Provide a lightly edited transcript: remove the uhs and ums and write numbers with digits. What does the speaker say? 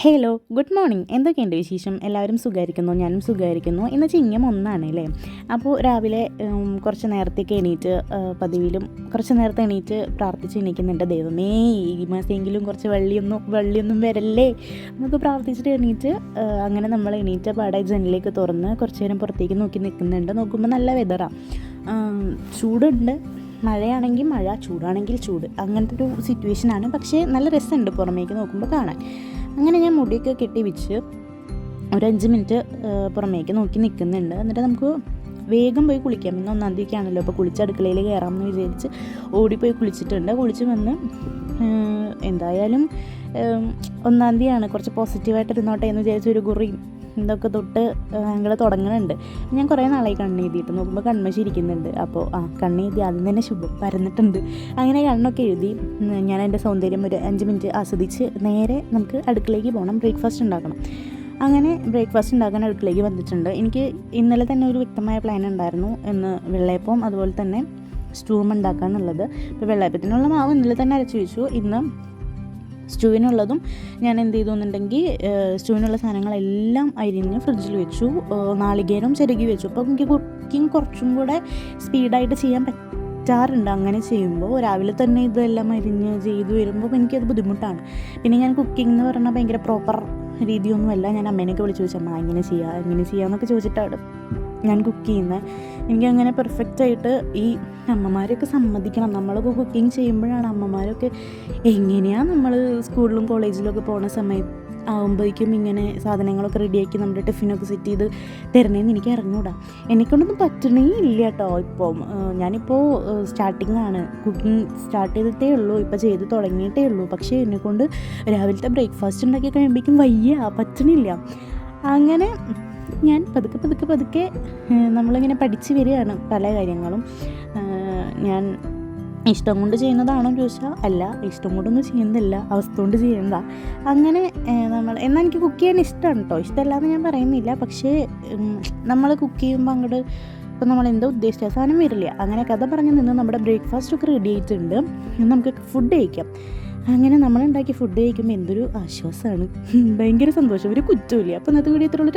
Hello good morning. എന്തൊക്കെയുണ്ട് വിശേഷം? എല്ലാവരും സുഖമായിരിക്കുന്നു, ഞാനും സുഖമായിരിക്കുന്നു. ഇന്ന് ചിങ്ങം 1 അല്ലേ. അപ്പോൾ രാവിലെ കുറച്ച് നേരത്തേക്ക് എണീറ്റ് പതിവിലും കുറച്ച് നേരത്തെ എണീറ്റ് പ്രാർത്ഥിച്ച് എണീക്കുന്നുണ്ട്. ദൈവമേ, ഈ മാസമെങ്കിലും കുറച്ച് വെള്ളിയൊന്നും വരല്ലേ നമുക്ക് പ്രാർത്ഥിച്ചിട്ട് എണീറ്റ് അങ്ങനെ നമ്മൾ എണീറ്റ പാടെ ജനലിലേക്ക് തുറന്ന് കുറച്ച് നേരം പുറത്തേക്ക് നോക്കി നിൽക്കുന്നുണ്ട്. നോക്കുമ്പോൾ നല്ല വെതറാണ്, ചൂടുണ്ട്. മഴയാണെങ്കിൽ മഴ, ചൂടാണെങ്കിൽ ചൂട്, അങ്ങനത്തെ ഒരു സിറ്റുവേഷനാണ്. പക്ഷേ നല്ല രസമുണ്ട് പുറമേക്ക് നോക്കുമ്പോൾ കാണാൻ. അങ്ങനെ ഞാൻ മുടിയൊക്കെ കെട്ടി വെച്ച് ഒരു 5 മിനിറ്റ് പുറമേക്ക് നോക്കി നിൽക്കുന്നുണ്ട്. എന്നിട്ട് നമുക്ക് വേഗം പോയി കുളിക്കാം. ഇന്ന് 1-ാം തീയതി ആണല്ലോ, അപ്പോൾ കുളിച്ച് അടുക്കളയിൽ കയറാമെന്ന് വിചാരിച്ച് ഓടിപ്പോയി കുളിച്ചിട്ടുണ്ട്. കുളിച്ച് വന്ന് എന്തായാലും 1-ാം തീയതിയാണ്, കുറച്ച് പോസിറ്റീവായിട്ട് ഇരുന്നോട്ടെ എന്ന് വിചാരിച്ച് ഒരു കുറിയും ഇതൊക്കെ തൊട്ട് ഞങ്ങൾ തുടങ്ങുന്നുണ്ട്. ഞാൻ കുറേ നാളായി കണ്ണെഴുതിയിട്ട് നോക്കുമ്പോൾ കൺമശി ഇരിക്കുന്നുണ്ട്. അപ്പോൾ കണ്ണെഴുതി ആദ്യം തന്നെ ശുഭം പരന്നിട്ടുണ്ട്. അങ്ങനെ കണ്ണൊക്കെ എഴുതി ഞാൻ എൻ്റെ സൗന്ദര്യം ഒരു 5 മിനിറ്റ് ആസ്വദിച്ച് നേരെ നമുക്ക് അടുക്കളയ്ക്ക് പോകണം, ബ്രേക്ക്ഫാസ്റ്റ് ഉണ്ടാക്കണം. അങ്ങനെ ബ്രേക്ക്ഫാസ്റ്റ് ഉണ്ടാക്കാൻ അടുക്കളയ്ക്ക് വന്നിട്ടുണ്ട്. എനിക്ക് ഇന്നലെ തന്നെ ഒരു വ്യക്തമായ പ്ലാൻ ഉണ്ടായിരുന്നു, ഇന്ന് വെള്ളയപ്പവും അതുപോലെ തന്നെ സ്റ്റൂവും ഉണ്ടാക്കാനുള്ളത്. ഇപ്പോൾ വെള്ളയപ്പത്തിനുള്ള മാവ് ഇന്നലെ തന്നെ അരച്ച് വെച്ചു. ഇന്ന് സ്റ്റൂവിനുള്ളതും ഞാൻ എന്ത് ചെയ്തു എന്നുണ്ടെങ്കിൽ സ്റ്റൂവിനുള്ള സാധനങ്ങളെല്ലാം അരിഞ്ഞ് ഫ്രിഡ്ജിൽ വെച്ചു. നാളികേരം ചിരകി വെച്ചു. അപ്പോൾ എനിക്ക് കുക്കിംഗ് കുറച്ചും കൂടെ സ്പീഡായിട്ട് ചെയ്യാൻ പറ്റാറുണ്ട്. അങ്ങനെ ചെയ്യുമ്പോൾ രാവിലെ തന്നെ ഇതെല്ലാം അരിഞ്ഞ് ചെയ്ത് വരുമ്പോൾ എനിക്കത് ബുദ്ധിമുട്ടാണ്. പിന്നെ ഞാൻ കുക്കിംഗ് എന്ന് പറഞ്ഞാൽ ഭയങ്കര പ്രോപ്പർ രീതിയൊന്നുമല്ല. ഞാൻ അമ്മേനെയൊക്കെ വിളിച്ച് ചോദിച്ചു, അമ്മ എങ്ങനെ ചെയ്യാമെന്നൊക്കെ ചോദിച്ചിട്ടാണ് ഞാൻ കുക്ക് ചെയ്യുന്നത്. എനിക്കങ്ങനെ പെർഫെക്റ്റായിട്ട് ഈ അമ്മമാരൊക്കെ സമ്മതിക്കണം. നമ്മളൊക്കെ കുക്കിംഗ് ചെയ്യുമ്പോഴാണ് അമ്മമാരൊക്കെ എങ്ങനെയാണ് നമ്മൾ സ്കൂളിലും കോളേജിലൊക്കെ പോകുന്ന സമയത്ത് ആകുമ്പോഴേക്കും ഇങ്ങനെ സാധനങ്ങളൊക്കെ റെഡിയാക്കി നമ്മുടെ ടിഫിനൊക്കെ സെറ്റ് ചെയ്ത് തരണേന്ന് എനിക്ക് അറിഞ്ഞൂടാ. എന്നെക്കൊണ്ടൊന്നും പറ്റണേ ഇല്ല കേട്ടോ. ഇപ്പം ഞാനിപ്പോൾ സ്റ്റാർട്ടിങ് ആണ്, കുക്കിംഗ് സ്റ്റാർട്ട് ചെയ്തിട്ടേ ഉള്ളൂ, ഇപ്പോൾ ചെയ്ത് തുടങ്ങിയിട്ടേ ഉള്ളൂ. പക്ഷേ എന്നെക്കൊണ്ട് രാവിലത്തെ ബ്രേക്ക്ഫാസ്റ്റ് ഉണ്ടാക്കി കഴിയുമ്പോഴേക്കും പറ്റണില്ല. അങ്ങനെ ഞാൻ പതുക്കെ നമ്മളിങ്ങനെ പഠിച്ച് വരികയാണ് പല കാര്യങ്ങളും. ഞാൻ ഇഷ്ടം കൊണ്ട് ചെയ്യുന്നതാണോ ചോദിച്ചാൽ അല്ല, ഇഷ്ടം കൊണ്ടൊന്നും ചെയ്യുന്നില്ല, അവസ്ഥ കൊണ്ട് ചെയ്യണ്ട. അങ്ങനെ എന്നാൽ എനിക്ക് കുക്ക് ചെയ്യാൻ ഇഷ്ടമാണ് കേട്ടോ, ഇഷ്ടമല്ലാന്ന് ഞാൻ പറയുന്നില്ല. പക്ഷേ നമ്മൾ കുക്ക് ചെയ്യുമ്പോൾ അങ്ങോട്ട് ഇപ്പം നമ്മൾ എന്താ ഉദ്ദേശിച്ച സാധനം വരില്ല. അങ്ങനെ കഥ പറഞ്ഞു നിന്ന് നമ്മുടെ ബ്രേക്ക്ഫാസ്റ്റൊക്കെ റെഡി ആയിട്ടുണ്ട്. നമുക്ക് ഫുഡ് കഴിക്കാം. അങ്ങനെ നമ്മളുണ്ടാക്കി ഫുഡ് കഴിക്കുമ്പോൾ എന്തൊരു ആശ്വാസമാണ്, ഭയങ്കര സന്തോഷം, ഒരു കുറ്റമില്ല. അപ്പോൾ ഇന്നത്തെ വീഡിയോ ഇത്രയുള്ളൂ.